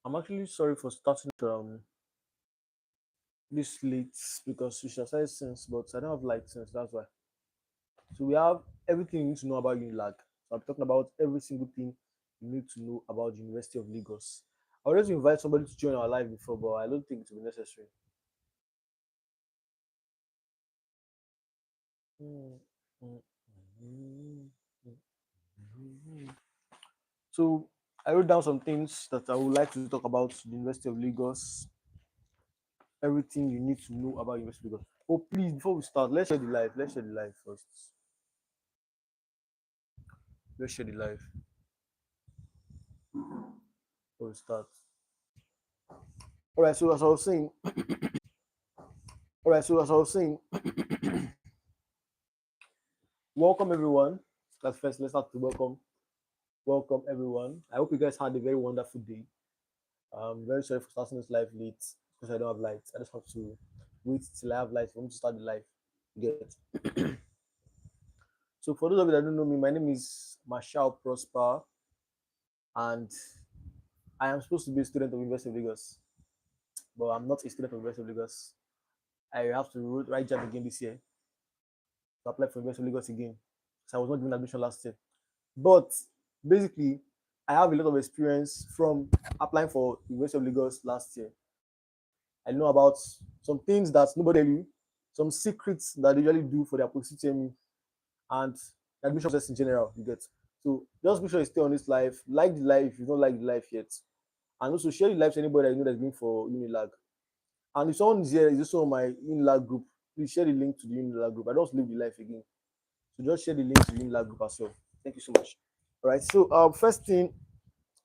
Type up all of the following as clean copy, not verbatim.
I'm actually sorry for starting this late because we should have since, but I don't have light since. That's why. So we have everything you need to know about UNILAG. So I'm talking about every single thing you need to know about the University of Lagos. I wanted to invite somebody to join our live before, but I don't think it will be necessary. So I wrote down some things that I would like to talk about the University of Lagos, everything you need to know about University of Lagos. Oh, please, before we start, let's share the live. Let's share the live first. Let's share the live before we start. All right. So as I was saying, welcome everyone. That's first. Let's start to welcome. Welcome everyone. I hope you guys had a very wonderful day. Very sorry for starting this live late because I don't have lights. I just have to wait till I have lights for me to start the live. You get. So for those of you that don't know me, my name is Marshall Prosper, and I am supposed to be a student of University of Lagos, but I'm not a student of University of Lagos. I have to write jam again this year to apply for University of Lagos again. So I was not given admission last year. But basically, I have a lot of experience from applying for University of Lagos last year. I know about some things that nobody knew, some secrets that they usually do for their post-UTME and the admission process in general. You get. So just make sure you stay on this life. Like the life if you don't like the life yet. And also share the life to anybody that you know that's going for UNILAG. And if someone is here is also on my UNILAG group, please share the link to the UNILAG group. I don't leave the life again. So just share the link to the UNILAG group as well. Thank you so much. All right. So first thing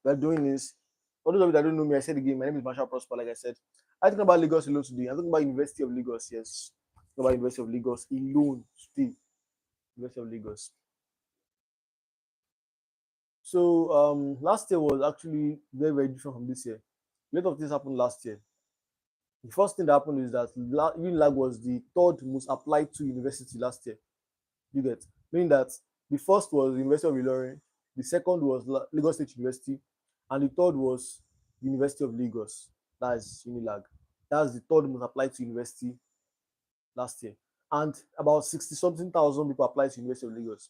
we're doing is, for those of you that don't know me, I said again, my name is Marshall Prosper. Like I said, I think about Lagos alone today. I'm talking about University of Lagos. Yes, I'm talking about University of Lagos alone today. University of Lagos. So last year was actually very very different from this year. A lot of things happened last year. The first thing that happened is that UNILAG was the third most applied to university last year. You get, meaning that the first was the University of Ilorin, the second was Lagos State University, and the third was University of Lagos. That's UNILAG. That's the third most applied to university last year, and about 60 something thousand people applied to University of Lagos.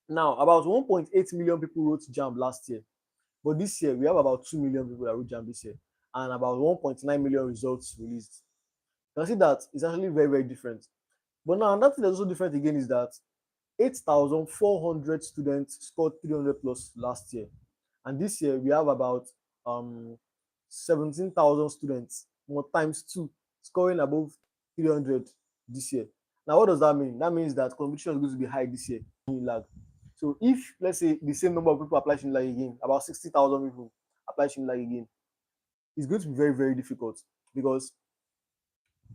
Now, about 1.8 million people wrote JAMB last year, but this year we have about 2 million people that wrote JAMB this year, and about 1.9 million results released. You can see that it's actually very very different. But now another thing that's also different again is that 8,400 students scored 300 plus last year. And this year we have about 17,000 students, more times two, scoring above 300 this year. Now, what does that mean? That means that competition is going to be high this year in lag. So if, let's say, the same number of people apply to lag again, about 60,000 people apply to lag again, it's going to be very, very difficult because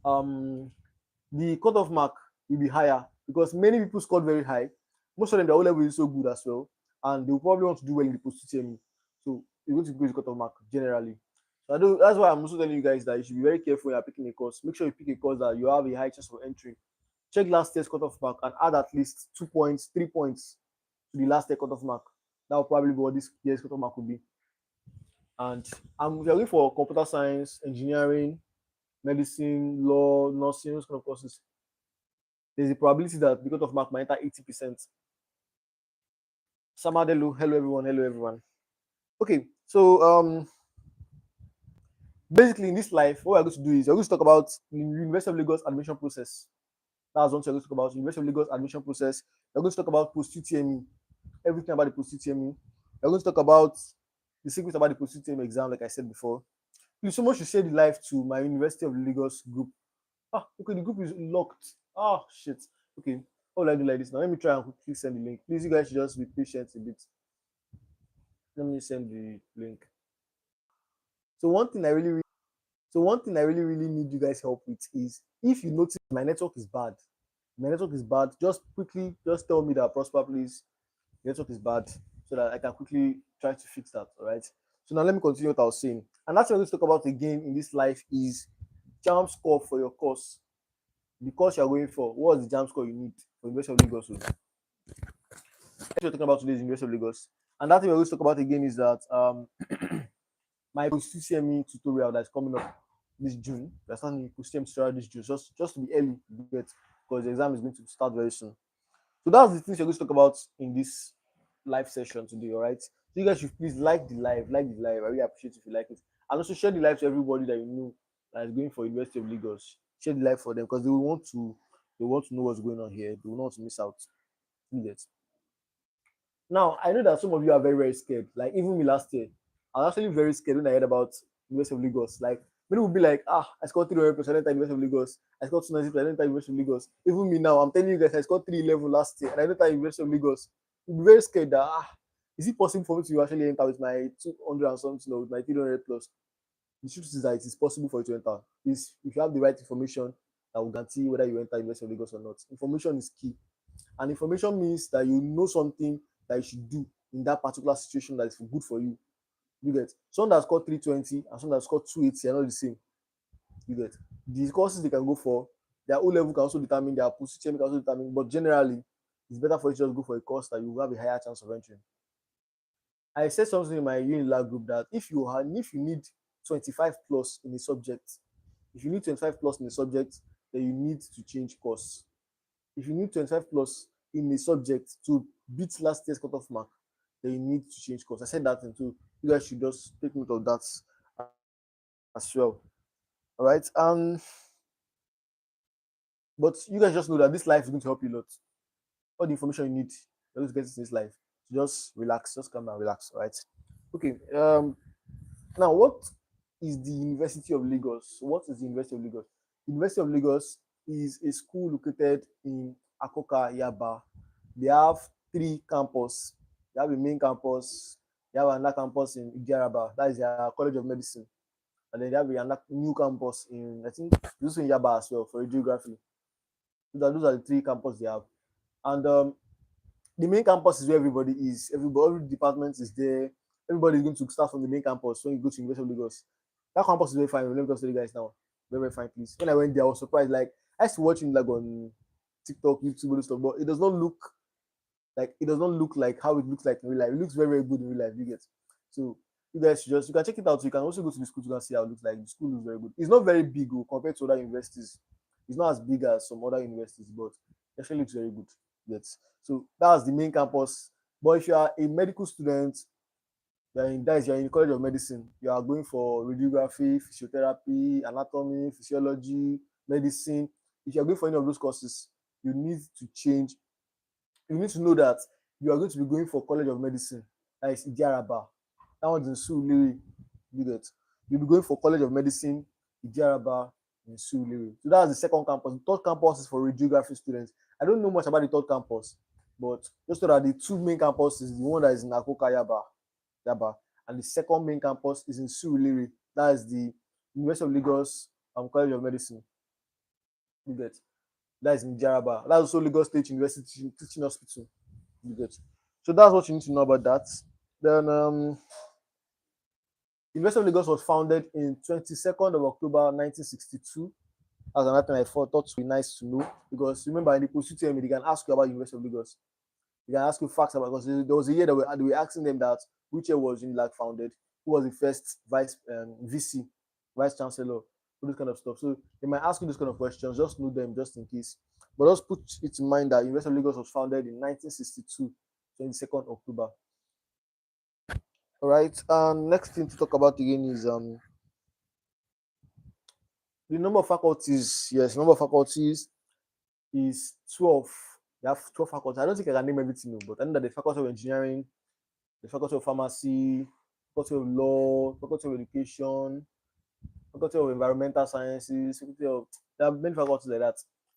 um, the cutoff mark will be higher because many people scored very high. Most of them, their O level is so good as well, and they will probably want to do well in the post-UTME. So you're going to increase the cutoff mark generally. So that's why I'm also telling you guys that you should be very careful when you're picking a course. Make sure you pick a course that you have a high chance of entry. Check last year's cutoff mark and add at least 2 points, 3 points to the last year cutoff mark. That will probably be what this year's cutoff mark will be. And if you're going for computer science, engineering, medicine, law, nursing, those kind of courses, there's a probability that the cutoff mark might enter 80%. Samadelu, hello everyone, hello everyone. Okay, so basically in this life, what we're going to do is we're going to talk about the University of Lagos admission process. That's what we're going to talk about. University of Lagos admission process. We're going to talk about post-UTME, everything about the post-UTME. We're going to talk about the secrets about the post-UTME exam, like I said before. Please, so much to share the live to my University of Lagos group. Okay, the group is locked. Shit. Okay, how will I do like this now? Let me try and quickly send the link. Please, you guys should just be patient a bit. Let me send the link. So one thing I really need you guys help with is if you notice my network is bad. My network is bad. Just quickly, just tell me that Prosper, please. The network is bad, so that I can quickly try to fix that. All right. So now let me continue what I was saying. And that's what we're going to talk about again in this life is JAMB score for your course. The course you're going for. What's the JAMB score you need for University of Lagos? What we're talking about today is University of Lagos. And that thing we're going to talk about again is that my post-UTME tutorial that's coming up this June. That's starting post-UTME tutorial this June, just to be early to get, because the exam is going to start very soon. So that's the things we're going to talk about in this live session today, all right? So you guys should please like the live. I really appreciate if you like it. And also share the live to everybody that you know that is going for University of Lagos. Share the live for them because they want to know what's going on here. They will not want to miss out. You get. Now, I know that some of you are very, very scared. Like, even me last year, I was actually very scared when I heard about University of Lagos. Like, many would be like, I scored 300% at University of Lagos. I scored 290% at University of Lagos. Even me now, I'm telling you guys, I scored 311 last year, and I entered University of Lagos. You'll be very scared that, is it possible for me to actually enter with my 200 and something or with my 300 plus? The truth is that it is possible for you to enter. Is if you have the right information that will guarantee whether you enter University of Lagos or not. Information is key. And information means that you know something that you should do in that particular situation that is good for you. You get someone that scored 320 and someone that scored 280 are not the same. You get the courses they can go for, their O level can also determine, their position can also determine, but generally it's better for you to just go for a course that you have a higher chance of entering. I said something in my UNILAG group that if you need 25 plus in a subject, if you need 25 plus in a subject, then you need to change course. If you need 25 plus in a subject to beat last year's cutoff mark, then you need to change course. I said that, and so you guys should just take note of that as well. All right. But you guys just know that this life is going to help you a lot. All the information you need, you're going to get it in this life. So just relax, just come and relax. All right. Okay. Now, what is the University of Lagos? What is the University of Lagos? The University of Lagos is a school located in Akoka, Yaba. They have 3 campuses. They have a main campus, they have another campus in Idiaraba, that is their College of Medicine. And then they have another new campus in, I think, this in Yaba as well for radiography. Those are the 3 campuses they have. And the main campus is where everybody is. Every department is there. Everybody is going to start from the main campus when you go to University of Lagos. That campus is very fine. Let me just tell you guys now. Very, very fine, please. When I went there, I was surprised. Like, I used to watch him like on TikTok, YouTube, all this stuff, but it does not look like how it looks like in real life. It looks very, very good in real life. You get. So you guys you can check it out. You can also go to the school to see how it looks like. The school looks very good. It's not very big compared to other universities. It's not as big as some other universities, but it actually looks very good. Yes. So that's the main campus. But if you are a medical student, you're in the College of Medicine, you are going for radiography, physiotherapy, anatomy, physiology, medicine. If you're going for any of those courses, you need to change. You need to know that you are going to be going for College of Medicine. That is Idiaraba. That one's in Suliri. You get. You'll be going for College of Medicine, Idiaraba, in Suliri. So that's the second campus. The third campus is for radiography students. I don't know much about the third campus, but just so that the 2 main campuses, the one that is in Akoka Yaba, and the second main campus is in Surulere. That is the University of Lagos College of Medicine. You get. That is in Jaraba. That's also Lagos State University Teaching Hospital. You get. So that's what you need to know about that. Then University of Lagos was founded in 22nd of October 1962. That's another thing I thought would be nice to know, because remember in the post-UTME they can ask you about University of Lagos. They can ask you facts about, because there was a year that they were asking them that which year was UNILAG founded, who was the first VC, vice chancellor, all this kind of stuff. So they might ask you this kind of questions. Just know them just in case. But just put it in mind that University of Lagos was founded in 1962, 22nd October. All right. Next thing to talk about again is the number of faculties. Yes, number of faculties is 12. They have 12 faculties. I don't think I can name everything, but I know that the Faculty of Engineering, the Faculty of Pharmacy, Faculty of Law, Faculty of Education, Faculty of Environmental Sciences, there are many faculties like that,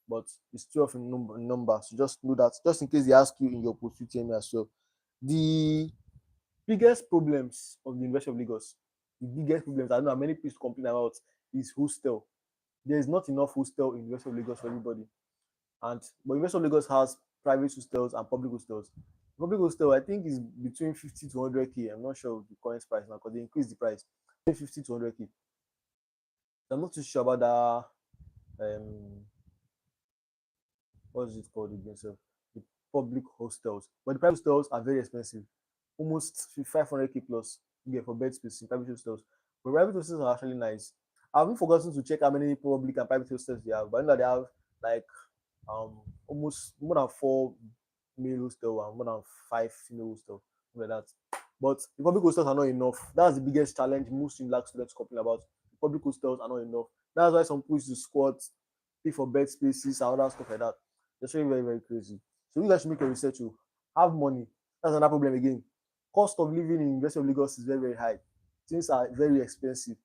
but it's 12 in number. So just know that, just in case they ask you in your post-UTME as well. The biggest problems of the University of Lagos, the biggest problems I know how many people complain about, is hostel. There is not enough hostel in the University of Lagos for everybody. But University of Lagos has private hostels and public hostels. Public hostel, I think, is between 50 to 100k. I'm not sure of the current price now because they increased the price. 50 to 100k. I'm not too sure about that. What is it called again? So the public hostels, but the private hostels are very expensive, almost 500k plus. You get for bed space in private hostels. But private hostels are actually nice. I've been forgotten to check how many public and private hostels they have, but I know that they have like almost more than four male hostel and more than five female hostel, like that. But the public hostels are not enough. That's the biggest challenge most UNILAG students complain about. The public hostels are not enough. That's why some people used to squat, pay for bed spaces and other stuff like that. It's really very, very crazy. So you guys should make your research. You have money. That's another problem again. Cost of living in University of Lagos is very, very high. Things are very expensive.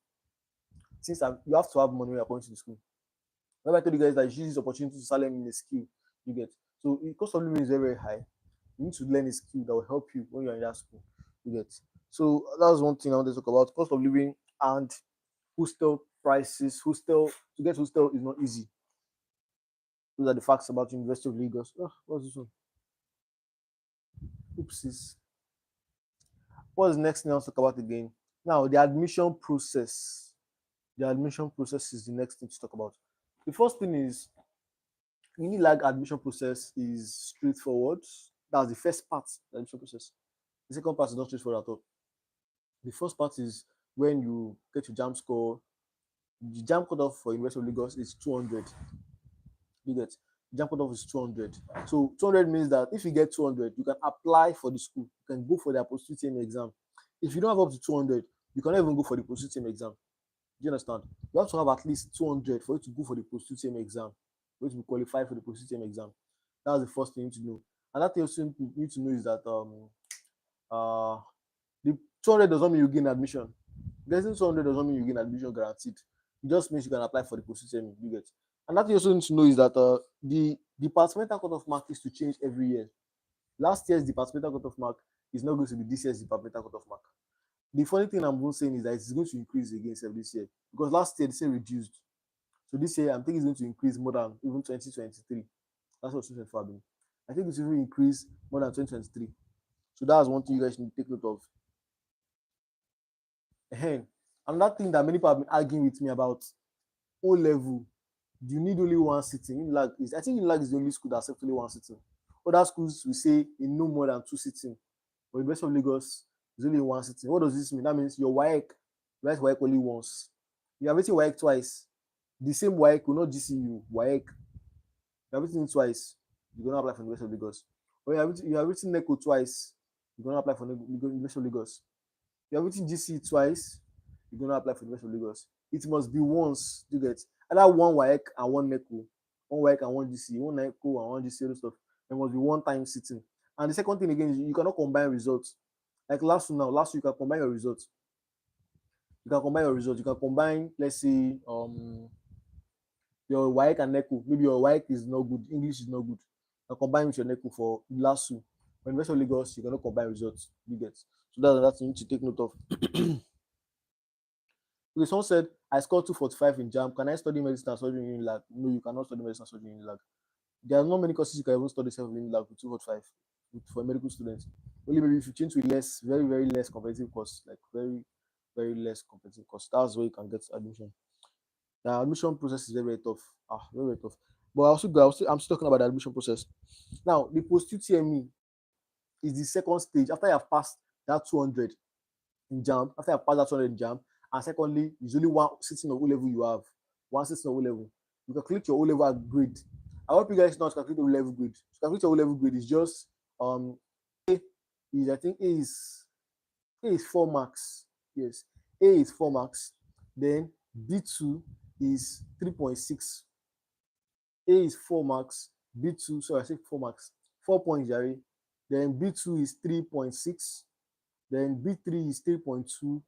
You have to have money when you're going to the school. Remember I told you guys that you should use this opportunity to start learning a skill you get. So the cost of living is very, very high. You need to learn a skill that will help you when you're in that school. You get. So that's one thing I want to talk about. Cost of living and hostel prices. Hostel to get hostel is not easy. Those are the facts about University of Lagos. Oh, what's this one? Oopsies. What's the next thing I want to talk about again? Now the admission process. The admission process is the next thing to talk about. The first thing is UNILAG admission process is straightforward. That's the first part of the admission process. The second part is not straightforward at all. The first part is when you get your JAM score. The JAM cutoff for University of Lagos is 200. You get JAM cutoff is 200. So 200 means that if you get 200, you can apply for the school. You can go for the Post-UTME exam. If you don't have up to 200, you cannot even go for the Post-UTME exam. Do you understand? You have to have at least 200 for you to go for the Post-UTME exam, for you to be qualified for the Post-UTME exam. That's the first thing you need to know. Another thing you need to know is that the 200 does not mean you gain admission. Getting 200 does not mean you gain admission guaranteed. It just means you can apply for the Post-UTME. You get. Another thing you also need to know is that the departmental cutoff mark is to change every year. Last year's departmental cutoff mark is not going to be this year's departmental cutoff mark. The funny thing I'm even saying is that it's going to increase again this year because last year they say reduced. So this year I'm thinking it's going to increase more than even 2023. That's what 2024 been. I think it's even increase more than 2023. So that's one thing you guys need to take note of. Another thing that many people have been arguing with me about O level. Do you need only one sitting? I think UNILAG is the only school that accepts only one sitting. Other schools will say in no more than two sitting. But University of Lagos is only one sitting. What does this mean? That means your WAEC, you write WAEC only once. You have written WAEC twice. The same WAEC will not GCU, WAEC. You have written it twice, you're going to apply for University of Lagos. Or you have written NECO twice, you're going to apply for University of Lagos. You have written GC twice, you're going to apply for University of Lagos. It must be once, you get. Either one WAEC and one NECO, one WAEC and one GC, one NECO and one GC, other stuff. There must be one time sitting. And the second thing again is you cannot combine results. Like last week, you can combine your results. You can combine, let's say, your WAEC and NECO. Maybe your WAEC is not good, English is not good. You can combine with your NECO for last week. For University of Lagos, you cannot combine results. You get. So that's another thing you need to take note of. Okay, someone said, I scored 245 in JAM. Can I study medicine and surgery in UNILAG? No, you cannot study medicine and surgery in UNILAG. There are not many courses you can even study self in UNILAG with 245 for medical students. Only maybe if you change to a less, very, very less competitive course, like very, very less competitive course. That's where you can get admission. The admission process is very, very tough. Very, very tough. But I'm still talking about the admission process. Now, the post-UTME is the second stage after you have passed that 200 in JAM, after you have passed that 200 in JAM, and secondly, there's only one sitting of O level you have. One sitting of O level. You calculate your O level grade. I hope you guys know how to calculate O level grade. To calculate your O level grade is just A is I think A is 4 marks. Yes, A is 4 marks. Then B2 is 3.6. A is 4 marks. B2, so I say 4 marks. 4 points, Jerry. Then B2 is 3.6. Then B3 is 3.2.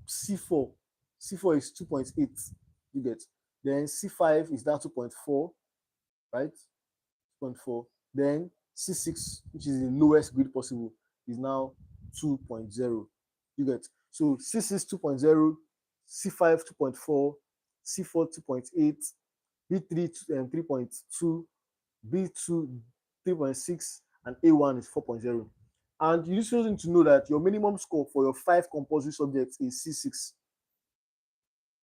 C4 is 2.8. You get. Then C5 is that 2.4, right? 2.4. Then C6, which is the lowest grade possible, is now 2.0. You get. So C6 2.0, C5 2.4, C4 2.8, B3 3.2, B2 3.6, and A1 is 4.0. And you also need to know that your minimum score for your 5 compulsory subjects is C6.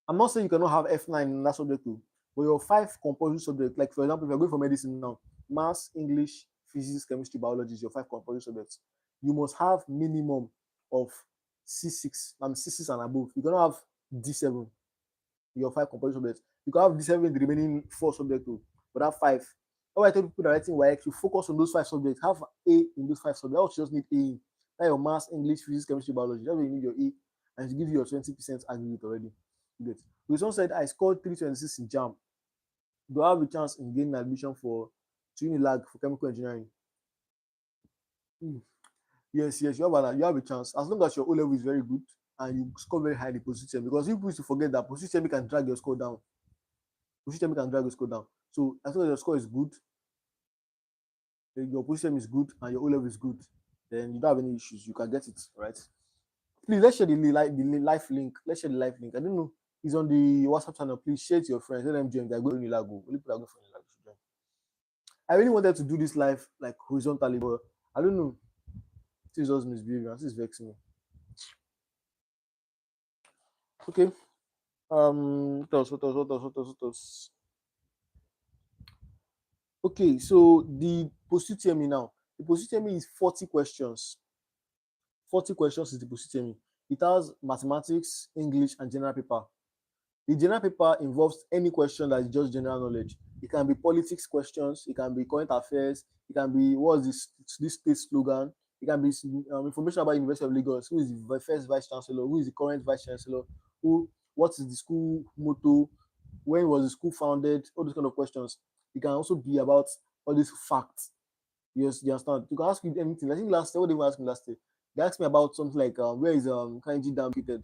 I'm not saying you cannot have F9 in that subject too, but your 5 compulsory subjects, like for example, if you're going for medicine now, maths, English, physics, chemistry, biology is your 5 compulsory subjects. You must have minimum of C6, C6 and above. You cannot have D7 in your 5 compulsory subjects. You can have D7 in the remaining 4 subjects too, but have 5. That's why I tell people that writing WAEC, you focus on those 5 subjects. Have A in those 5 subjects. That's what you just need A in. That's your maths, English, physics, chemistry, biology. That's where you need your A, and to give you your 20% aggregate already. You get. With someone said I scored 326 in JAM. Do I have a chance in gaining admission to UNILAG for chemical engineering? Yes, you have a chance as long as your O level is very good and you score very high in the post-UTME, because people used to forget that post-UTME can drag your score down. Post-UTME can drag your score down. So as long as your score is good, your post-UTME is good, and your O level is good, then you don't have any issues. You can get it, right? Please let's share the live link. Let's share the live link. I don't know. It's on the WhatsApp channel. Please share it to your friends. Let them join. They're going to UNILAG. Only people are going for UNILAG. I really wanted to do this live like horizontally, but I don't know. This is just misbehavior. This is vexing me. Okay. What else? Okay, so the post-UTME now. The post-UTME is 40 questions. 40 questions is the post-UTME. It has mathematics, English, and general paper. The general paper involves any question that is just general knowledge. It can be politics questions, it can be current affairs, it can be what's this state slogan, it can be information about University of Lagos, who is the first vice chancellor, who is the current vice chancellor, what is the school motto, when was the school founded, all those kind of questions. It can also be about all these facts. Yes, you understand. You can ask me anything. I think last year, what did they ask me last year? They asked me about something like where is Kainji Dam located?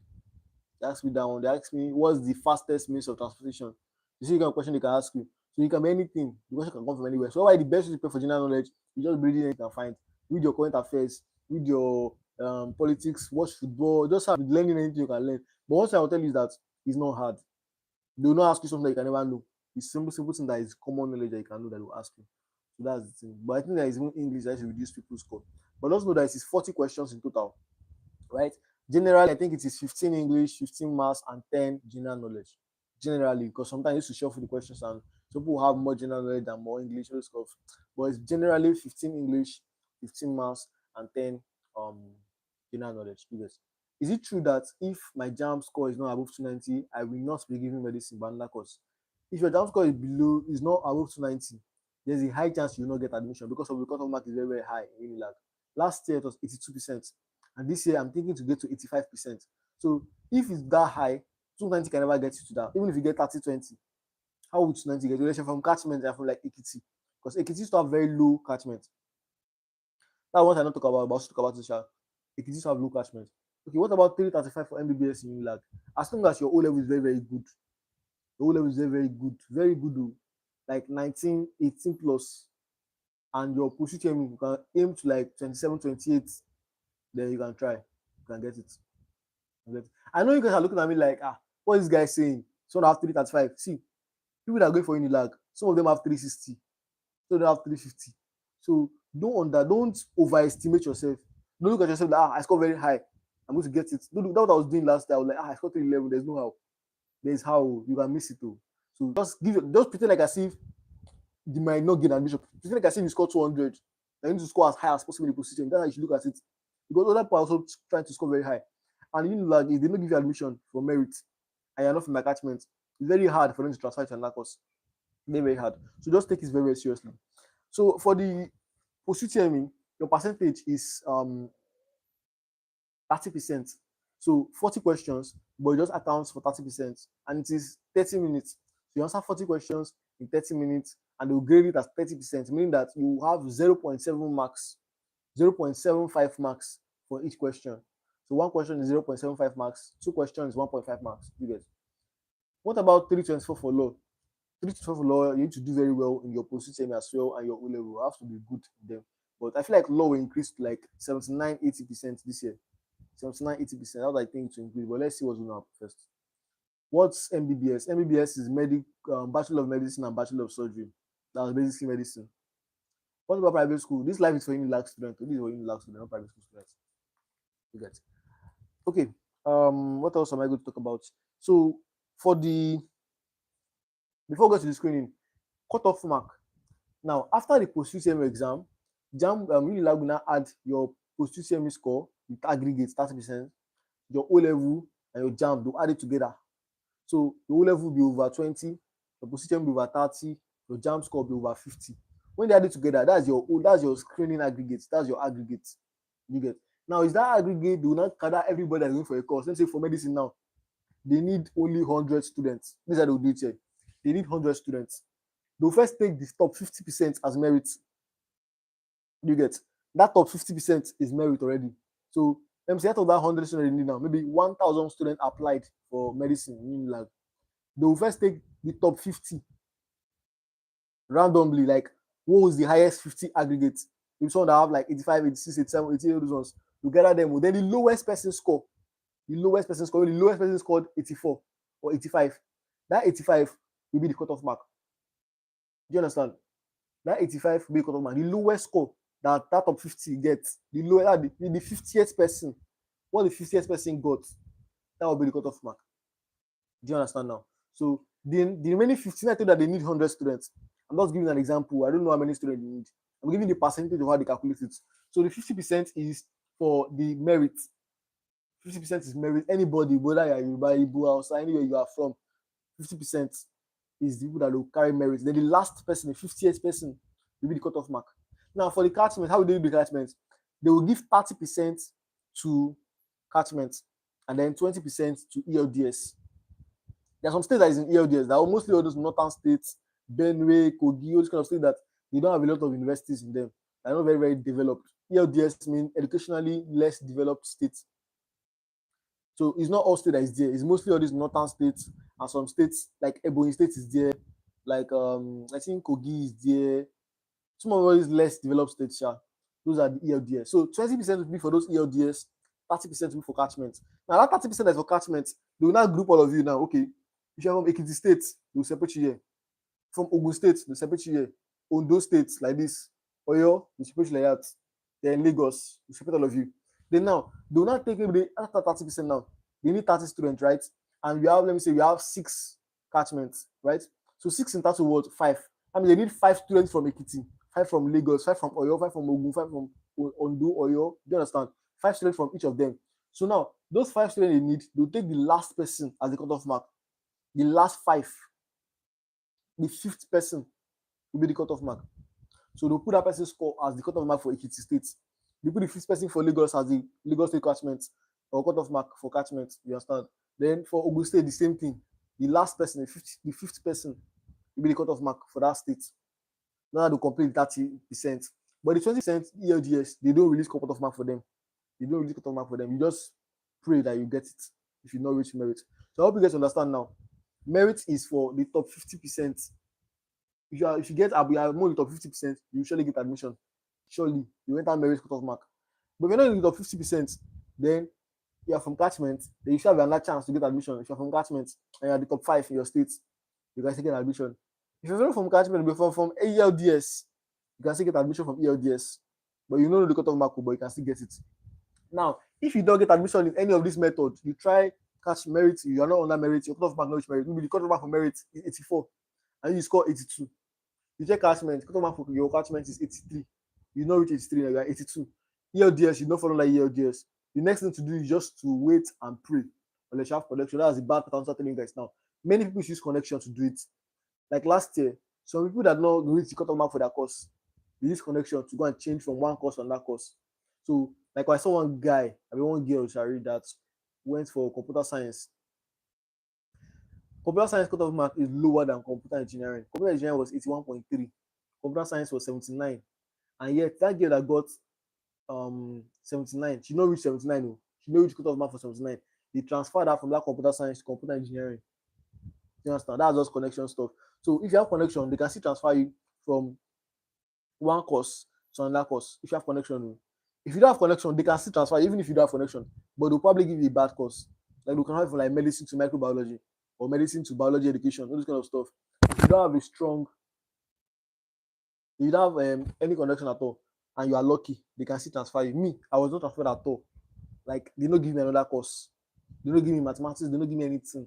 They asked me that one. They asked me what's the fastest means of transportation. You see, the kind of question they can ask you. So you can be anything. The question can come from anywhere. So why the best way to prepare for general knowledge? You just read anything you can find. Read your current affairs. Read your politics. Watch football. Just have learning anything you can learn. But one thing I will tell you is that it's not hard. They will not ask you something that you can never know. It's simple thing that is common knowledge that you can know that they will ask you. So that's the thing. But I think that is even English that should reduce people's score. But also know that it is 40 questions in total, right? Generally, I think it is 15 English, 15 maths, and 10 general knowledge. Generally, because sometimes you used to shuffle the questions and some people have more general knowledge than more English, all stuff. But it's generally 15 English, 15 maths, and 10 general knowledge. Because is it true that if my JAM score is not above 290, I will not be giving medicine but another course? If your JAM score is not above 290, there's a high chance you will not get admission because of the cutoff mark is very, very high in UNILAG. Last year it was 82%. And this year I'm thinking to get to 85%. So if it's that high, 290 can never get you to that. Even if you get 30-20, how would 290 get you? From catchment and from like Ekiti? Because Ekiti used to have very low catchment. That's what I don't talk about, but I also talk about social. Ekiti used to have low catchment. Okay, what about 335 for MBBS in UNILAG? As long as your O level is very, very good. Your O level is very, very good. Very good though. Like 19, 18 plus. And your post-UTME, you can aim to like 27, 28. Then you can try. You can get it. I know you guys are looking at me like, what is this guy saying? Some have 335. See, people that are going for UNILAG, some of them have 360. Some of them have 350. So don't overestimate yourself. Don't look at yourself like, I scored very high. I'm going to get it. Don't do that what I was doing last year. I was like, I scored 311. There's no how. There's how you can miss it though. So just pretend like as if you might not get admission. Pretend like as if you score 200. You need to score as high as possible in the position. That's how you should look at it. Because other people are also trying to score very high. And UNILAG, if they don't give you admission for merit and you're not from attachment, it's very hard for them to transfer to another course. Very, very hard. So just take it very, very seriously. So for the post-UTME, your percentage is 30%. So 40 questions, but it just accounts for 30%. And it is 30 minutes. So you answer 40 questions in 30 minutes, and they'll grade it as 30%, meaning that you have 0.7 marks, 0.75 marks for each question. So one question is 0.75 marks, two questions is 1.5 marks. You get. What about 324 for law? 324 for law, you need to do very well in your post-UTME as well, and your O level. You have to be good in them. But I feel like law will increase to like 79-80% this year. 79-80%. That's what I think to increase. But let's see what's going to happen first. What's MBBS? MBBS is Bachelor of Medicine and Bachelor of Surgery. That's basically medicine. What about private school? This life is for UNILAG students. This is for UNILAG students, not private school students. You get. Okay. What else am I going to talk about? So before we go to the screening, cutoff mark. Now, after the post-UTME exam, UNILAG will now add your post-UTME score with aggregate 30%. your O level and your JAMB, they'll add it together. So your O level will be over 20, your position will be over 30, your JAMB score will be over 50. When they add it together, that's your screening aggregate, that's your aggregate. You get. Now, is that aggregate, they will not gather everybody that's going for a course. Let's say for medicine now, they need only 100 students. This is how they'll do it here. They need 100 students. They'll first take the top 50% as merit. You get. That top 50% is merit already. So let me say out of that 100 students they need now, maybe 1,000 students applied for medicine in UNILAG. They will first take the top 50 randomly, like what was the highest 50 aggregate. If someone that have like 85, 86, 87, 88, those ones, you gather them. Then the lowest person score, the lowest person scored 84 or 85. That 85 will be the cutoff mark. Do you understand? That 85 will be the cutoff mark. The lowest score that top 50 gets, the 50th person, what the 50th person got, that will be the cutoff mark. Do you understand now? So the remaining 15, I think that they need 100 students. I'm just giving an example. I don't know how many students they need. I'm giving the percentage of how they calculate it. So the 50% is for the merit. 50% is merit. Anybody, whether you are Yoruba, Igbo, Hausa, anywhere you are from, 50% is the people that will carry merit. Then the last person, the 50th person, will be the cutoff mark. Now, for the catchment, how will they do the catchment? They will give 30% to catchment and then 20% to ELDS. There are some states that is in ELDS that are mostly all those northern states, Benue, Kogi, all those kind of states that they don't have a lot of universities in them. They're not very, very developed. ELDS means educationally less developed states. So it's not all states that is there. It's mostly all these northern states and some states like Ebonyi State is there. Like I think Kogi is there. Some of all these less developed states, yeah. Those are the ELDS. So 20% will be for those ELDS, 30% will be for catchment. Now that 30% is for catchment, they will now group all of you now. Okay, if you're from Ekiti State, they will separate you here. From Ogun State, they will separate you here. Ondo State, like this. Oyo, they separate you like that. Then Lagos, they separate all of you. Then now, they will not take maybe after 30% now. They need 30 students, right? And we have, let me say, we have 6 catchments, right? So 6 in total what? 5. I mean, they need 5 students from Ekiti, 5 from Lagos, 5 from Oyo, 5 from Ogun, 5 from Ondo, Oyo. Do you understand? 5 students from each of them. So now, those 5 students they need, they'll take the last person as the cutoff mark. The last 5. The 5th person will be the cutoff mark. So they'll put that person's score as the cutoff mark for Ekiti State. They put the 5th person for Lagos as the Lagos State catchment or cutoff mark for catchment. You understand? Then for Ogun State, the same thing. The last person, the 5th person will be the cutoff mark for that state. Now they'll complete 30%. But the 20% ELDS, they don't release cutoff mark for them. They don't release cutoff mark for them. You just pray that you get it if you not reach merit. So I hope you guys understand now. Merit is for the top 50%. If you get more than top 50%, you surely get admission. Surely you enter merit cutoff mark. But if you're not in the top 50%, then you are from catchment, then you should have another chance to get admission. If you're from catchment and you're at the top 5 in your state, you can still get admission. If you're not from catchment, you're from ELDS, you can still get admission from ELDS. But you don't know the cutoff mark, but you can still get it. Now, if you don't get admission in any of these methods, you try catch merit, you are not under merit, your cutoff mark not merit. Maybe the cutoff mark for merit is 84, and you score 82. You check catchment, cutoff mark for your catchment is 83. You not reach 83, you are 82. ELDS, you don't follow like ELDS. The next thing to do is just to wait and pray. Unless you have connection. That's the bad pattern I'm telling you guys now. Many people use connection to do it. Like last year, some people that not reach the cutoff mark for their course, they use connection to go and change from one course to another course. So, like I saw one guy, one girl, Shari, that went for computer science. Computer science cutoff mark is lower than computer engineering. Computer engineering was 81.3. Computer science was 79. And yet, that girl that got 79, she not reach 79. No. She not reach cutoff mark for 79. They transferred that from that computer science to computer engineering. You understand? That's just connection stuff. So if you have connection, they can still transfer you from one course to another course. If you have connection, if you don't have connection, they can still transfer you, even if you don't have connection. But they'll probably give you a bad course. Like they can have from like medicine to microbiology or medicine to biology education, all this kind of stuff. If you don't have a strong, if you don't have any connection at all, and you are lucky, they can still transfer you. Me, I was not transferred at all. Like they don't give me another course. They don't give me mathematics. They don't give me anything.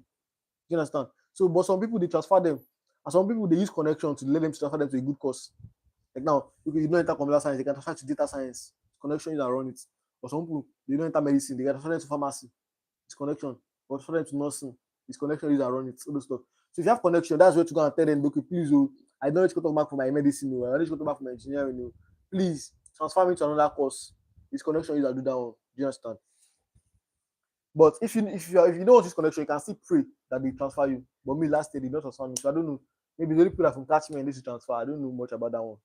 You understand? So, but some people they transfer them, and some people they use connection to let them transfer them to a good course. Like now, if you don't enter computer science, they can transfer to data science. Connection is around it. Or some people they don't enter medicine, they can transfer them to pharmacy. it's connection. But for them to nursing, it's connection, use and run it, all those stuff. So if you have connection, that's where to go and tell them, okay, please, oh, I don't need to go back for my medicine, I don't need to go back for my engineering, please transfer me to another course. It's connection, use and do that one. Do you understand? But if you don't want this connection, you can still pray that they transfer you. But me last year they don't transfer me, so I don't know. Maybe the only people that can catch me and this transfer. I don't know much about that one.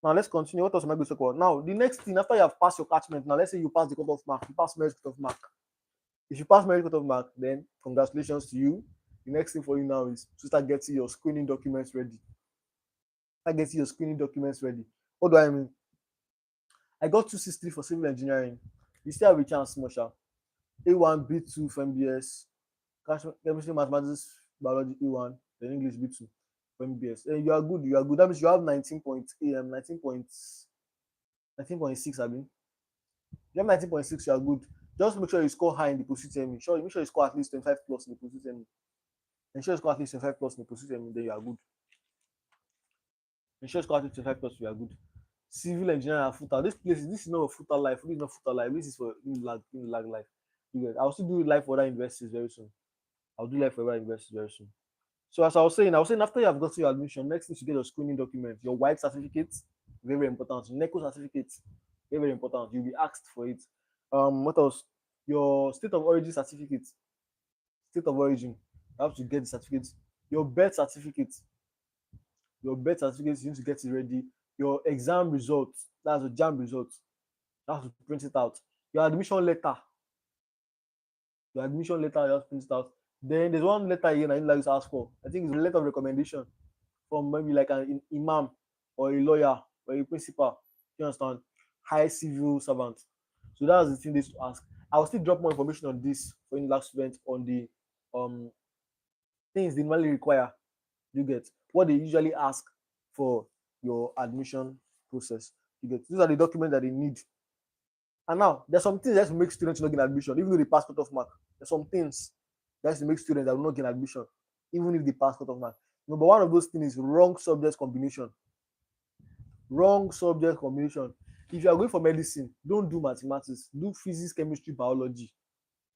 Now let's continue. What else am I going to talk about? Now the next thing after you have passed your catchment, now let's say you pass the cutoff mark, you pass merit cutoff mark. If you pass merit cutoff mark, then congratulations to you. The next thing for you now is to start getting your screening documents ready. Start getting your screening documents ready. What do I mean? I got 263 for civil engineering. You still have a chance, Mosha. A1, B2 for MBS, chemistry, mathematics, biology A1, then English B2 for MBS. And you are good. That means you have 19.6, I mean. You have 19.6, you are good. Just make sure you score high in the Post-UTME. Make sure you score at least 25 plus in the Post-UTME. Ensure you score at least 25 plus in the Post-UTME, then you are good. Ensure you score at least 25 plus, you are good. Civil engineering and full-time. This is not a full-time life. This is not full-time life. This is for UNILAG life. I'll still do live for other universities very soon. So as I was saying after you have got your admission, next thing to get your screening document, your white certificate, very, very important. Your NECO certificate, very, very important. You'll be asked for it. What else? Your state of origin certificate. State of origin. You have to get the certificate. Your birth certificate. You need to get it ready. Your exam results, that's the JAM results. You have to print it out. Your admission letter, you have to print it out. Then there's one letter here I like to ask for. I think it's a letter of recommendation from maybe like an imam or a lawyer or a principal. You understand? High civil servant. So that's the thing they to ask. I will still drop more information on this for UNILAG students on the things they normally require. You get what they usually ask for your admission process. You get these are the documents that they need. And now there's some things that make students not get admission, even though they pass cutoff mark. There's some things that make students that will not get admission, even if they pass cutoff mark. Number one of those things is wrong subject combination. Wrong subject combination. If you are going for medicine, don't do mathematics. Do physics, chemistry, biology.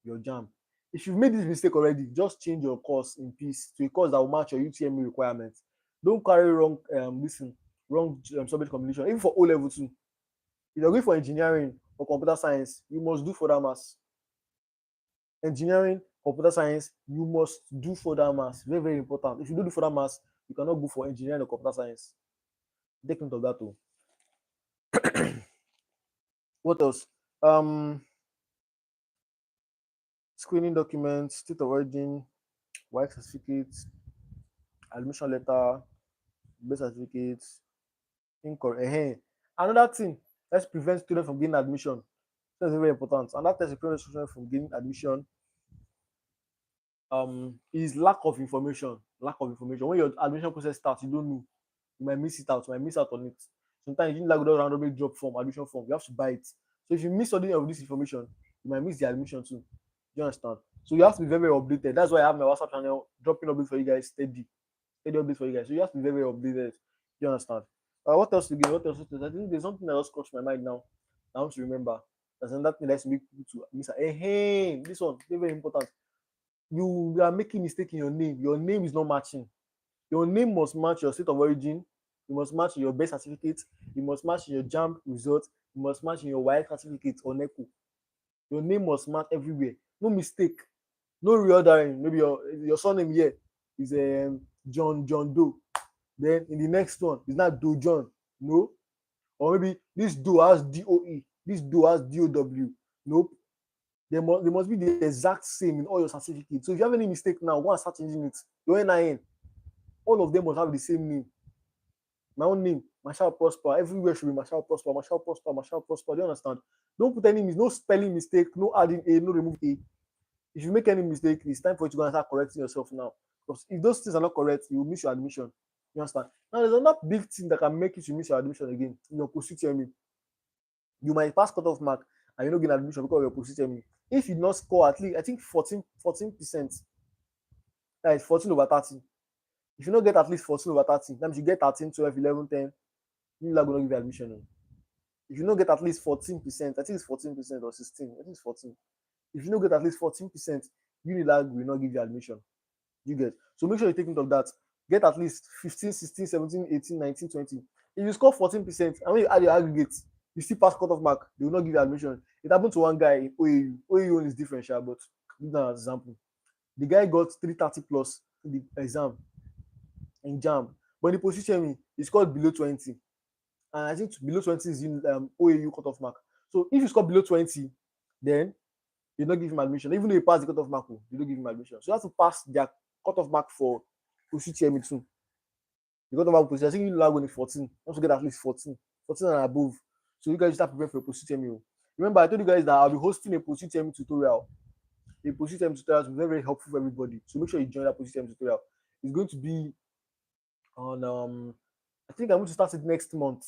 Your JAM. If you've made this mistake already, just change your course in peace to a course that will match your UTME requirements. Don't carry wrong subject combination, even for O level 2. If you're going for engineering or computer science, you must do further maths. Engineering, computer science, you must do further maths. Very, very important. If you don't do further maths, you cannot go for engineering or computer science. Take note of that too. What else? Screening documents, state of origin, white certificate, admission letter, birth certificate, incorrect. Another thing, let's prevent students from getting admission. That's very important. And that test prevent students from getting admission is lack of information. When your admission process starts, you don't know. You might miss it out. You might miss out on it. Sometimes you didn't randomly drop form, admission form. You have to buy it. So if you miss any of this information, you might miss the admission too. You understand? So you have to be very, very updated. That's why I have my WhatsApp channel dropping updates for you guys steady updates for you guys. So you have to be very, very updated. You understand? What else again? I think there's something that just crossed my mind now. I want to remember. There's another thing that's make people to miss. This one very, very important. You are making mistake in your name. Your name is not matching. Your name must match your state of origin. You must match your birth certificate. You must match your JAM result. You must match your white certificate or NECO. Your name must match everywhere. No mistake. No reordering. Maybe your surname here is John Doe. Then in the next one, it's not Doe John. No. Or maybe this Doe has DOE. This Doe has DOW. Nope. They must be the exact same in all your certificates. So if you have any mistake now, go and start changing it. Your NIN. All of them must have the same name. My own name, Marshall Prosper. Everywhere should be Marshall Prosper. Do you understand? Don't put any no spelling mistake, no adding A, no remove A. If you make any mistake, it's time for you to go and start correcting yourself now. Because if those things are not correct, you will miss your admission. You understand? Now there's another big thing that can make you to miss your admission again in your Post-UTME. You might pass cutoff mark and you don't get admission because of your Post-UTME. If you not score at least, I think 14%, that is 14 over 30. If you don't get at least 14 over 30, that means you get 13, 12, 11, 10, you're not going to give you admission. If you don't get at least 14%, I think it's 14% or 16, I think it's 14. If you don't get at least 14%, UNILAG will not give you admission. You get. So make sure you take note of that. Get at least 15, 16, 17, 18, 19, 20. If you score 14%, and when you add your aggregates, you still pass cutoff mark, they will not give you admission. It happened to one guy in OAU. OAU is different, but give that as an example. The guy got 330 plus in the exam in JAM, but in the Post-UTME, he scored below 20. And I think below 20 is in OAU cutoff mark. So if you score below 20, then they don't give him admission. Even though you pass the cutoff mark, they don't give him admission. So you have to pass their cutoff mark for Post-UTME too. The cutoff mark Post, I think you log only 14. You have to get at least 14 and above. So you guys start preparing for a Post-UTME. Remember, I told you guys that I'll be hosting a Post-UTME tutorial. A Post-UTME tutorial is very, very helpful for everybody. So make sure you join that Post-UTME tutorial. It's going to be on I think I'm going to start it next month.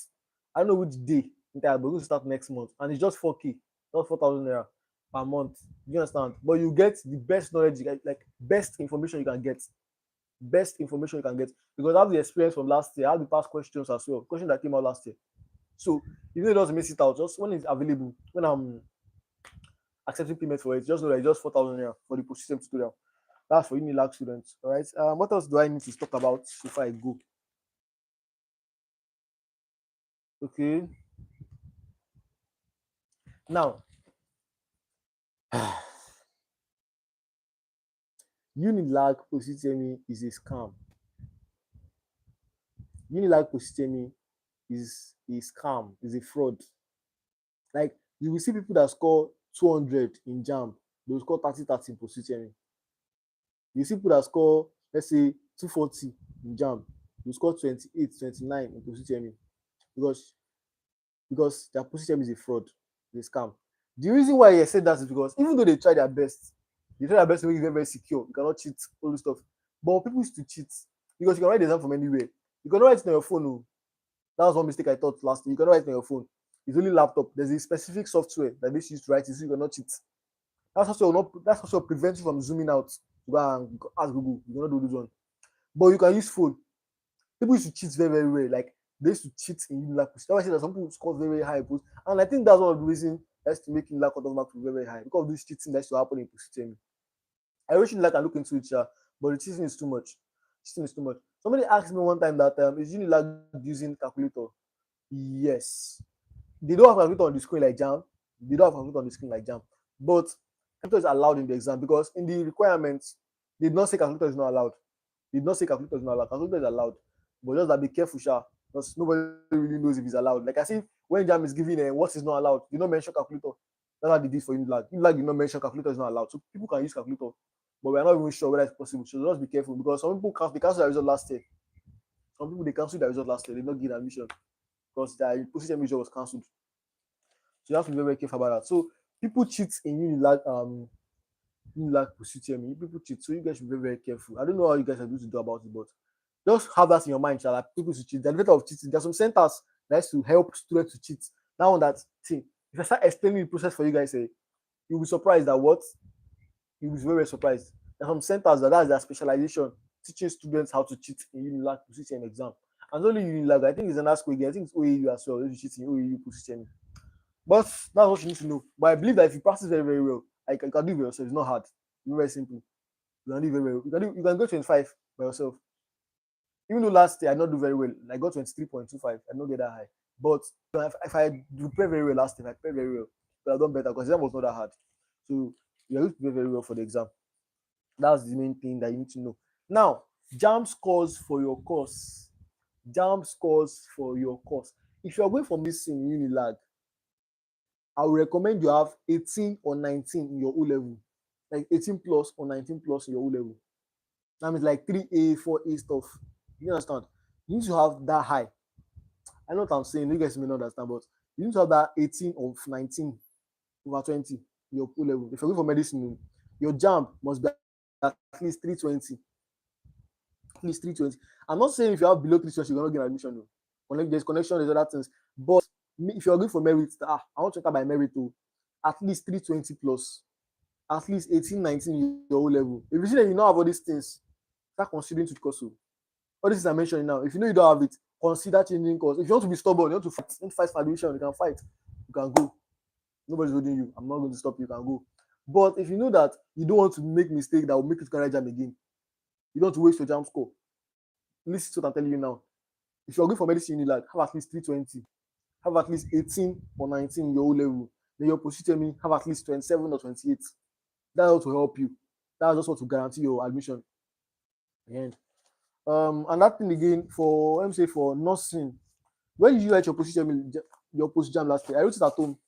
I don't know which day, but we're going to start next month. And it's just 4K, not 4,000 naira per month. You understand? But you get the best knowledge, like best information you can get. Best information you can get. Because I have the experience from last year. I have the past questions as well. Questions that came out last year. So if you don't miss it out, just when it's available, when I'm accepting payment for it, just know that it's just 4,000 naira for the Post-UTME tutorial. That's for UNILAG students. All right. What else do I need to talk about before I go? Okay. Now, UNILAG Post-UTME is a scam. UNILAG Post-UTME is a scam, is a fraud. Like, you will see people that score 200 in JAM, they will score 30 in Post-UTME. You see people that score, let's say, 240 in JAM, they will score 28, 29 in Post-UTME because their Post-UTME is a fraud, it's a scam. The reason why I said that is because even though they try their best to make it very, very secure, you cannot cheat, all this stuff. But people used to cheat because you can write the exam from anywhere. You cannot write it on your phone. No. That was one mistake I thought last year. You cannot write it on your phone. It's only laptop. There's a specific software that they use to write it, so you cannot cheat. That's also prevent you from zooming out to go and ask Google. You cannot do this one. But you can use phone. People used to cheat very, very well. Like they used to cheat in UNILAG. That's why I say that some people score very, very high post. And I think that's one of the reasons that's to make UNILAG cutoff mark very, very high. Because of this cheating that used to happen in Post-UTME. I wish UNILAG can look into it, but the cheating is too much. Somebody asked me one time that is UNILAG using calculator? Yes. They don't have calculator on the screen like JAM. But calculator is allowed in the exam because in the requirements, they did not say calculator is not allowed. Calculator is allowed. But just that be careful, because nobody really knows if it's allowed. Like I see when JAM is giving what is not allowed, you don't mention calculator. That's how they did for UNILAG. UNILAG did not mention calculator is not allowed. So people can use calculator. But we're not even sure whether it's possible. So just be careful because some people cancel their result last year. Some people they canceled their result last year. They did not give admission because their Post-UTME result was cancelled. So you have to be very, very careful about that. So people cheat in UNILAG Post-UTME. People cheat. So you guys should be very, very careful. I don't know how you guys are going to do about it, but just have that in your mind, that people should cheat. The advantage of cheating. There's some centers that is to help students to cheat. That one that thing. If I start explaining the process for you guys, you'll be surprised that what you'll be very, very surprised. There's some centers that's their specialization, teaching students how to cheat in UNILAG Post-UTME exam. And only UNILAG, I think it's another school again. I think it's OAU as well. You cheat in OAU Post-UTME. But that's what you need to know. But I believe that if you practice very, very well, like you can do it by yourself. It's not hard. It's very simple. You can do it very well. You can go 25 by yourself. Even though last year I not do very well, I got 23.25. I don't get that high. But if I do play very well last time, I play very well. But I've done better because the exam was not that hard. So you have to play very well for the exam. That's the main thing that you need to know. Now, JAM scores for your course. If you are going from this in UNILAG, I would recommend you have 18 or 19 in your O level. Like 18 plus or 19 plus in your O level. That means like 3A, 4A stuff. You understand? You need to have that high. I know what I'm saying. You guys may not understand, but you need to have that 18 or 19 over 20 in your O level. If you're going for medicine, your JAM must be at least 320. At least 320. I'm not saying if you have below 320, you're not getting admission. No. There's connection, there's other things. But if you're going for merit, I want to enter by merit too. At least 320 plus. At least 18, 19 in your O level. If you see that you don't have all these things, start considering to course. All these I'm mentioning now. If you know you don't have it, consider changing course. If you want to be stubborn, you want to fight for admission, you can fight. You can go. Nobody's holding you. I'm not going to stop you. You can go. But if you know that you don't want to make mistake that will make you to jam again, you don't want to waste your jam score. Listen to what I'm telling you now. If you're going for medicine UNILAG, have at least 320, have at least 18 or 19 in your O level. Then your post-UTME have at least 27 or 28. That's what will help you. That's just what to guarantee your admission. And that thing again for let me say for nursing. When did you write your post jam last year? I wrote it at home.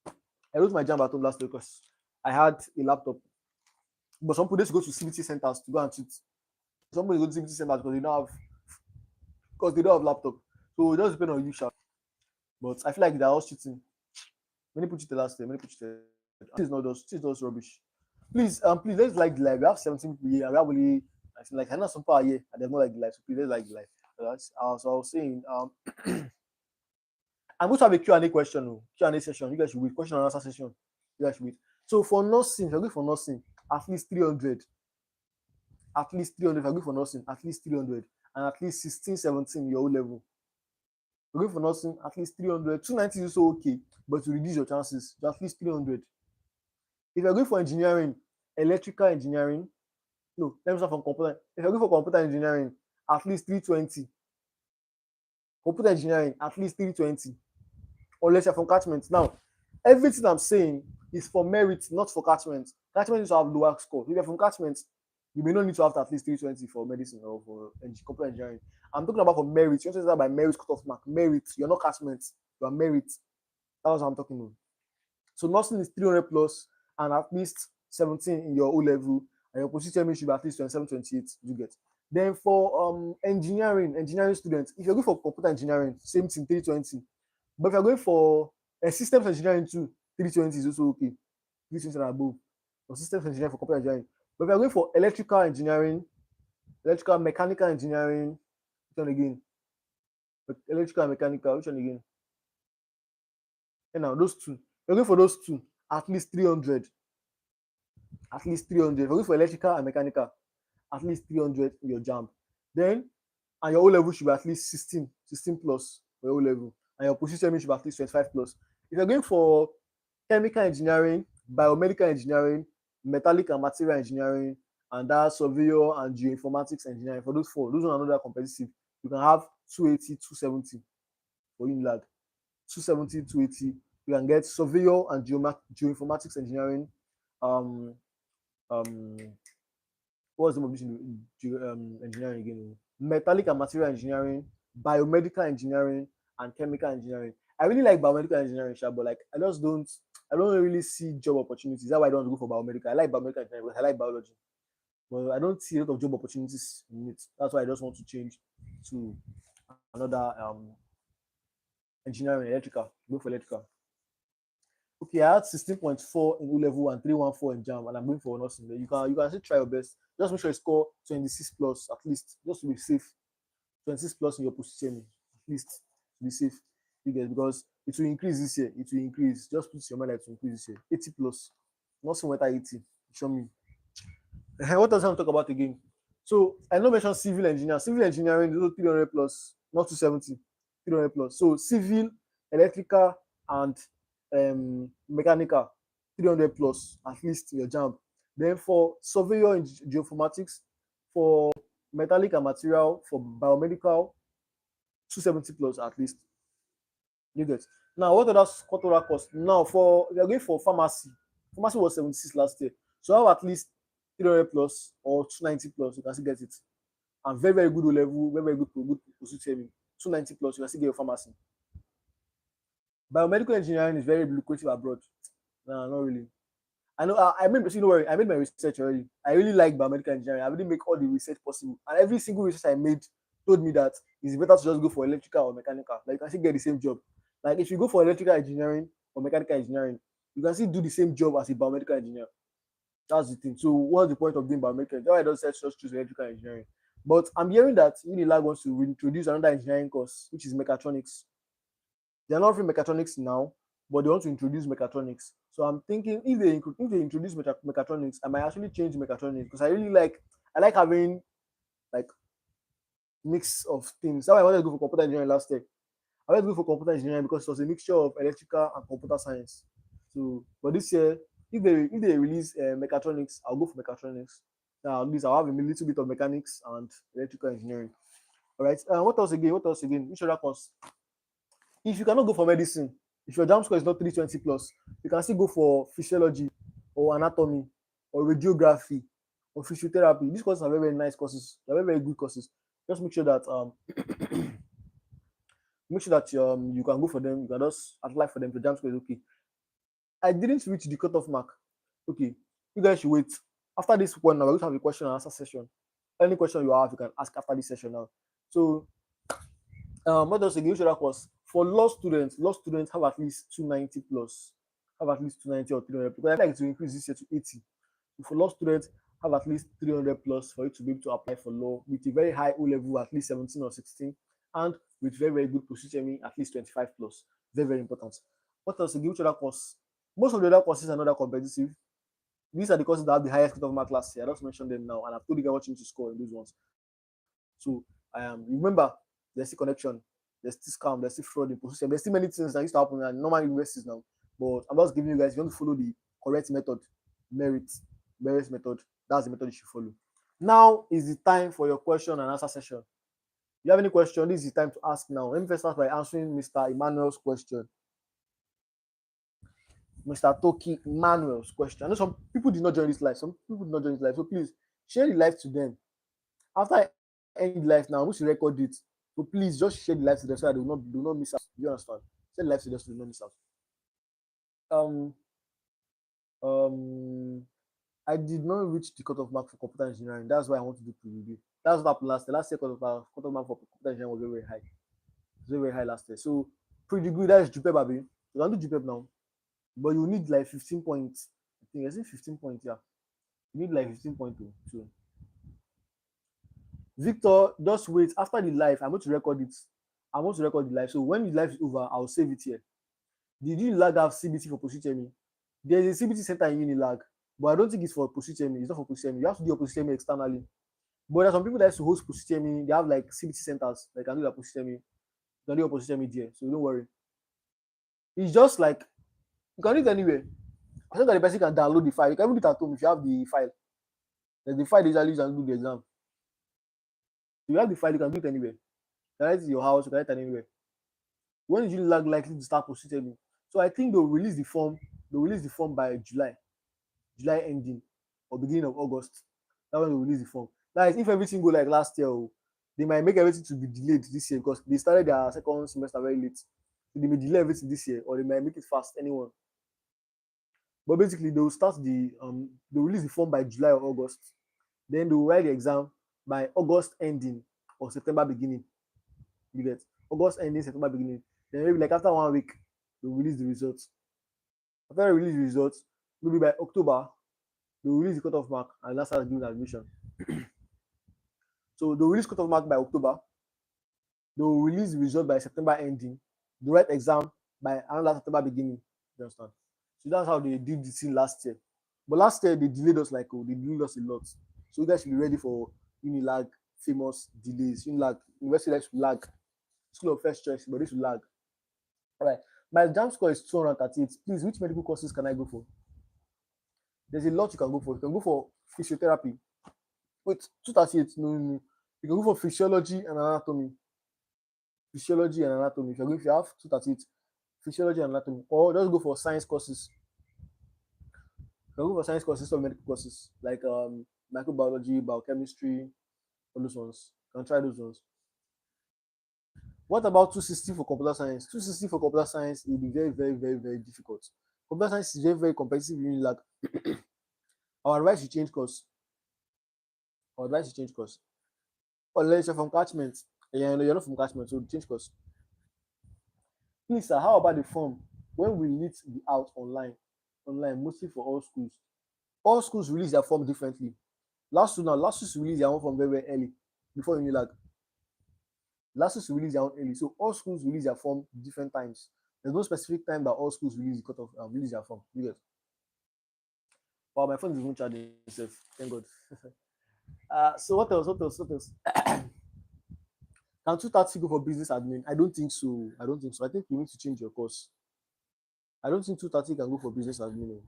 I wrote my jam at home last year because I had a laptop. But some people just go to CBT centers to go and cheat. Some people go to CBT centers because they don't have laptop. So it just depends on you, sha. But I feel like they're all cheating. Many people cheated last year. Many people cheated. This is not rubbish. Please let's like the live. We have 17 people here. And we have only I think like I know some people are here and they're not like the live. So please let's like the live. So I was saying I'm going to have a Q&A question. Q&A session. You guys should wait. Question and answer session. You guys should wait. So for nursing, if you're going for nursing, at least 300. At least 300. If you're going for nursing, at least 300. And at least 16, 17 your O level. If you're going for nursing, at least 300. 290 is also okay, but to reduce your chances, at least 300. If you're going for engineering, electrical engineering, no, let me start from computer. If you're going for computer engineering, at least 320. Computer engineering, at least 320. Unless you're from catchment. Now, everything I'm saying is for merit, not for catchment. Catchment is to have lower score. If you're from catchment, you may not need to have at least 320 for medicine or for computer engineering. I'm talking about for merit. You want to say that by merit cutoff mark. Merit. You're not catchment. You are merit. That's what I'm talking about. So nursing is 300 plus and at least 17 in your O level, and your position should be at least 27, 28. You get. Then for engineering students, if you're going for computer engineering, same thing, 320. But if you're going for systems engineering too, 320 is also okay. 320 and above. For systems engineering for computer engineering. But if you're going for electrical engineering, electrical mechanical engineering, which one again? Electrical and mechanical, which one again? And now those two. If you're going for those two, at least 300. At least 300. If you're going for electrical and mechanical, at least 300 in your jam. Then, and your O level should be at least 16 plus for your O level. And your position should be at least 25 plus. If you're going for chemical engineering, biomedical engineering, metallic and material engineering, and that surveyor and geoinformatics engineering, for those four, those are another competitive. You can have 280, 270 for UNILAG. 270, 280. You can get surveyor and geoinformatics engineering. What's the name of this engineering again? Metallic and material engineering, biomedical engineering, and chemical engineering. I really like biomedical engineering, but like I don't really see job opportunities. That's why I don't go for biomedical. I like biomedical engineering because I like biology, but I don't see a lot of job opportunities in it. That's why I just want to change to another engineering, electrical. Go for electrical. Okay, I had 16.4 in O level and 314 in JAM, and I'm going for nursing. You can still try your best. Just make sure you score 26 plus at least, just to be safe. 26 plus in your position, at least to be safe. You get, because it will increase this year. It will increase. Just put your mind that it will increase this year. 80 plus. Nursing went at 80. Show me. What does I talk about again? So I know mention civil engineering. Civil engineering is 300 plus, not 270. 300 plus. So civil, electrical, and mechanical, 300 plus at least in your jam. Then for surveyor in geoinformatics, for metallic and material, for biomedical, 270 plus at least. You get. Now what other cost? Now for we are going for pharmacy. Pharmacy was 76 last year. So have at least 300 plus or 290 plus, you can still get it. And very, very good level, very, very good position. 290 plus, you can still get your pharmacy. Biomedical engineering is very lucrative abroad. No, not really. I know. I made my research already. I really like biomedical engineering. I really make all the research possible, and every single research I made told me that it's better to just go for electrical or mechanical. Like you can still get the same job. Like if you go for electrical engineering or mechanical engineering, you can still do the same job as a biomedical engineer. That's the thing. So what's the point of doing biomedical? That's why I don't just choose electrical engineering. But I'm hearing that UNILAG wants to introduce another engineering course, which is mechatronics. They're not offering mechatronics now, but they want to introduce mechatronics. So I'm thinking if they introduce mechatronics, I might actually change mechatronics because I like having like mix of things. That's why I wanted to go for computer engineering last year. I wanted to go for computer engineering because it was a mixture of electrical and computer science. So, but this year If they release mechatronics, I'll go for mechatronics. Now at least I'll have a little bit of mechanics and electrical engineering. All right. What else again? What else again? Which other course? If you cannot go for medicine, if your jam score is not 320 plus, you can still go for physiology or anatomy or radiography or physiotherapy. These courses are very, very nice courses. They're very, very good courses. Just make sure that you can go for them. You can just apply for them. The jam score is okay. I didn't reach the cutoff mark. Okay, you guys should wait. After this one, now we're going to have a question and answer session. Any question you have, you can ask after this session now. So, what else again? Which other course? For law students have at least 290 plus, have at least 290 or 300. Because I feel like to increase this year to 80. For law students, have at least 300 plus for you to be able to apply for law with a very high O level, at least 17 or 16, and with very, very good Post-UTME, at least 25 plus. Very, very important. What else again? Which other course? Most of the other courses are not that competitive. These are the courses that have the highest cut of mark last year. I just mentioned them now, and I've told you guys what you need to score in those ones. So, remember, there's still connection, there's still scam, there's still fraud in position, there's still many things that used to happen in normal universities now. But I'm just giving you guys, if you want to follow the correct method, merit method, that's the method you should follow. Now is the time for your question and answer session. If you have any question, this is the time to ask now. Let me first start by answering Mr. Emmanuel's question. Mr. Toki Emmanuel's question. I know some people did not join this live. Some people did not join this live. So please share the live to them. After I end the live now, we should record it. So please just share the live to them so that they will not miss out. Do you understand? Share the live to them so they will not miss out. I did not reach the cutoff mark for computer engineering. That's why I want to do pre-review. That's what happened last year. Last year cutoff mark for computer engineering was very, very high. It was very, very high last year. So pre-degree, that is JUPEP, baby. You can do JUPEP now. But you need like 15 points. I think I say 15 points, yeah. You need like 15 points too. So Victor, just wait. After the live, I'm going to record it. I'm going to record the live. So when the live is over, I'll save it here. Did UNILAG have CBT for Post-UTME? There's a CBT center in UNILAG, but I don't think it's for Post-UTME. It's not for Post-UTME. You have to do your Post-UTME externally. But there's some people that used to host Post-UTME. They have like CBT centers. They can do their Post-UTME. You can do your Post-UTME there. So don't worry. It's just like you can do it anywhere. I think that the person can download the file. You can even do it at home if you have the file. There's the file they usually use and do the exam. If you have the file, you can do it anywhere. You can write it in your house, you can write it anywhere. When is UNILAG likely to start Post-UTME? So I think they'll release the form. They'll release the form by July ending or beginning of August. That's when they'll release the form. That is, if everything go like last year, they might make everything to be delayed this year because they started their second semester very late. So they may delay everything this year, or they might make it fast. Anyone. But basically, they'll release the form by July or August. Then they'll write the exam by August ending or September beginning. You get August ending, September beginning. Then maybe like after 1 week, they'll release the results. After they release the results, maybe by October, they'll release the cutoff mark and that's how they're doing admission. So they'll release cutoff mark by October. They'll release the result by September ending. The right exam by another September beginning. You understand? So that's how they did the thing last year. But last year they delayed us they delayed us a lot. So you guys should be ready for UNILAG famous delays. UNILAG, University likes to lag. School of first choice, but this will lag. All right. My jam score is 238. Please, which medical courses can I go for? There's a lot you can go for. You can go for physiotherapy. Wait, 238. No. You can go for physiology and anatomy. Physiology and anatomy. If you have 238, physiology and anatomy, or just go for science courses. You can go for science courses or medical courses like microbiology, biochemistry, all those ones. You can try those ones. What about 260 for computer science? 260 for computer science will be very, very, very, very difficult. Computer science is very, very competitive in UNILAG. Our advice is change course. Unless you're from catchment. You're not from catchment, so change course. Please, sir, how about the form? When will it be out online? Online, mostly for all schools. All schools release their form differently. Last week release their own form very, very early before UNILAG. Last week release their own early. So all schools release their form different times. There's no specific time that all schools release release their form. You get? Wow, my phone is even charging itself. Thank God. So what else? Can 230 go for business admin? I don't think so. I think you need to change your course. I don't think 230 can go for business admin.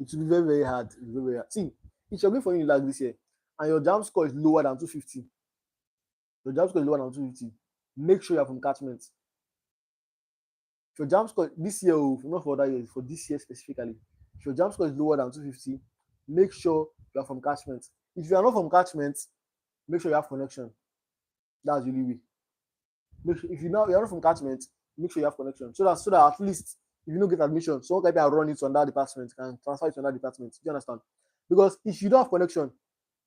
It will be very, very hard. It will be very, very hard. See, if you're going for UNILAG this year and your jam score is lower than 250, your jam score is lower than 250, make sure you're from catchment. If your jam score this year, not for other years, for this year specifically, if your jam score is lower than 250, make sure you are from catchment. If you are not from catchment, make sure you have connection. That's really way. Make sure if you're not from catchment, make sure you have connection. So that at least if you don't get admission, someone can run it to another department, can transfer it to another department. Do you understand? Because if you don't have connection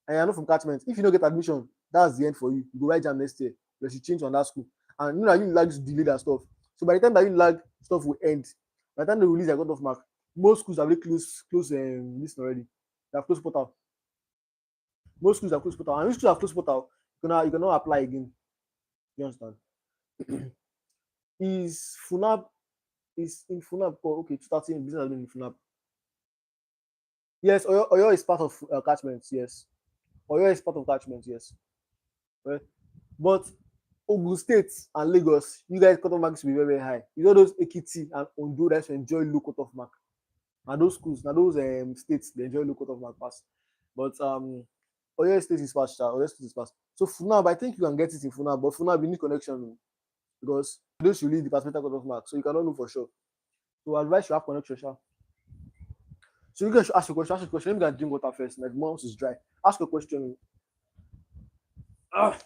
and you're not from catchment, if you don't get admission, that's the end for you. You go write jam next year, you should change to another school. And you know you like to delay that stuff. So by the time that you lag stuff will end, by the time they release their cutoff mark, most schools have really close list already. They have closed portal. Most schools have closed portal. And if schools have closed portal, you cannot apply again. You understand? Is FUNAB is in FUNAB? Oh, okay, 2013 business has been in FUNAB. Yes, Oyo is part of catchment. Yes, Oyo is part of catchment. Yes, right. But Ogun State and Lagos, you guys cutoff marks will be very, very high. You know those Ekiti and Ondo that enjoy low cutoff mark. And those schools, now those states, they enjoy low cutoff mark pass. But Oyo State is fast. Oyo State is fast. So FUNAB, I think you can get it in FUNAB, but FUNAB you need connection because those you need departmental cutoff mark, so you cannot know for sure. So I advise you have connection. Sha. So you guys should ask a question. Ask a question. Let me go and drink water first. My mouth is dry. Ask a question. Ah.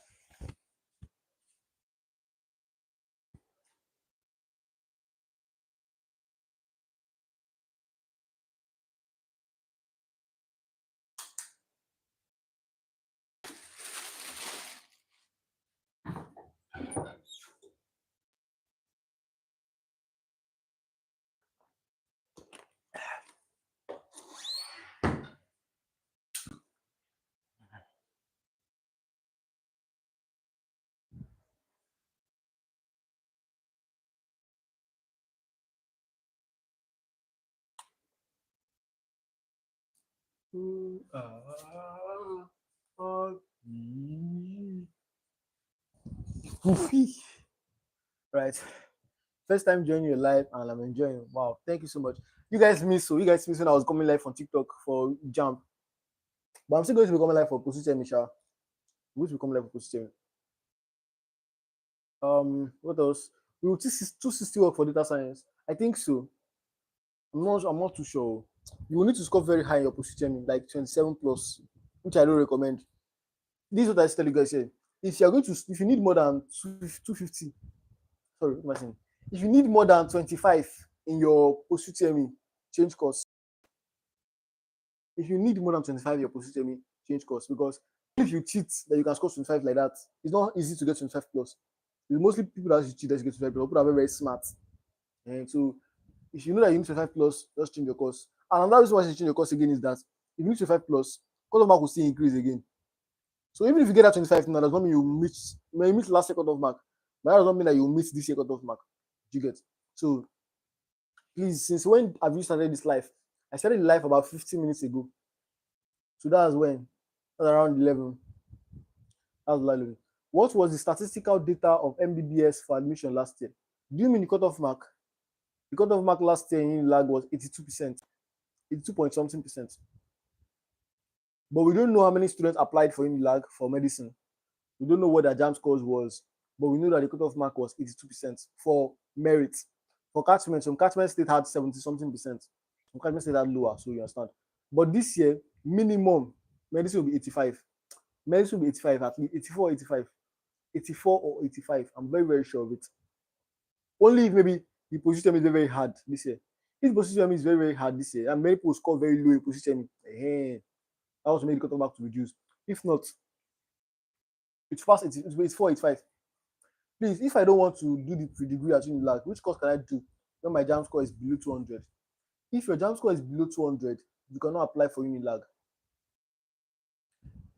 Right. First time joining your live and I'm enjoying. Wow, thank you so much. You guys miss when I was coming live on TikTok for Jump. But I'm still going to be coming live for Post-UTME, Michelle. I'm going to be coming live for Post-UTME. What else? We will 260 work for data science. I think so. I'm not too sure. You will need to score very high in your Post-UTME, like 27 plus, which I don't recommend. This is what I tell you guys here. If you need more than 250, sorry, what am I saying? If you need more than 25 in your Post-UTME, change course. If you need more than 25 in your Post-UTME, change course, because if you cheat that you can score 25 like that, it's not easy to get 25 plus. It's mostly people that cheat that get 25 plus. People are very, very smart. And so if you know that you need 25 plus, just change your course. And another reason why you change your course again is that if you need 25 plus, cutoff mark will still increase again. So even if you get that 25 now, does not mean you meet last year cutoff mark, but that does not mean that you meet this year cutoff mark. Do you get? So please, since when have you started this live? I started live about 15 minutes ago. So that's when? That's around 11. That was 11. What was the statistical data of MBBS for admission last year? Do you mean the cutoff mark? The cutoff mark last year in UNILAG was 82%, 82 point something percent. But we don't know how many students applied for UNILAG for medicine. We don't know what their jam scores was, but we know that the cutoff mark was 82% for merit. For catchment, some catchment state had 70 something percent. Some catchment state had lower, so you understand. But this year, minimum medicine will be 85. Medicine will be 85, at least 84, 85. 84 or 85. I'm very, very sure of it. Only if maybe the position is very, very hard this year. If position is very, very hard this year, and many people score very low in position, that also made the cutoff mark to reduce. If not, it's fast, it's 4, 85. Please, if I don't want to do the pre-degree at UNILAG, which course can I do when my jam score is below 200? If your jam score is below 200, you cannot apply for UNILAG.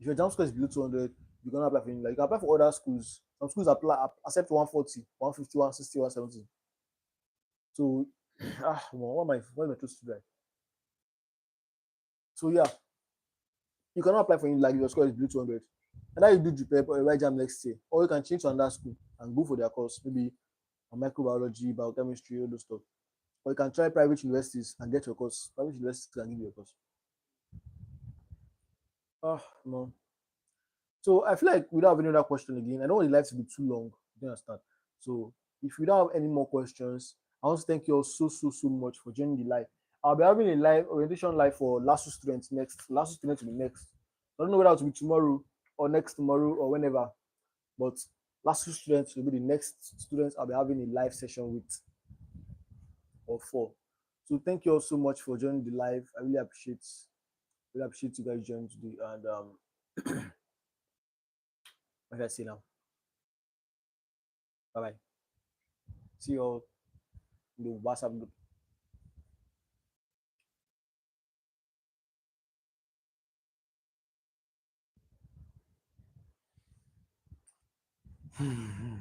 If your jam score is below 200, you cannot apply for UNILAG. You can apply for other schools. Some schools accept 140, 150, 160, 170. So, what am I supposed to do? So yeah, you cannot apply for UNILAG if your score is below 200. And then you do the right jam next year, or you can change to another school and go for their course, maybe microbiology, biochemistry, all those stuff. or you can try private universities and get your course. Private universities can give you a course. Ah, no. So I feel like we don't have any other question again. I don't want the live to be too long. You understand? So if we don't have any more questions, I want to thank you all so much for joining the live. I'll be having a live orientation live for last students next. Last students will be next. I don't know whether it will be tomorrow or next tomorrow or whenever, but last students will be the next students I'll be having a live session with or for. So thank you all so much for joining the live. I really appreciate you guys joining today. And what can I say now? Bye bye. See you all in the WhatsApp group.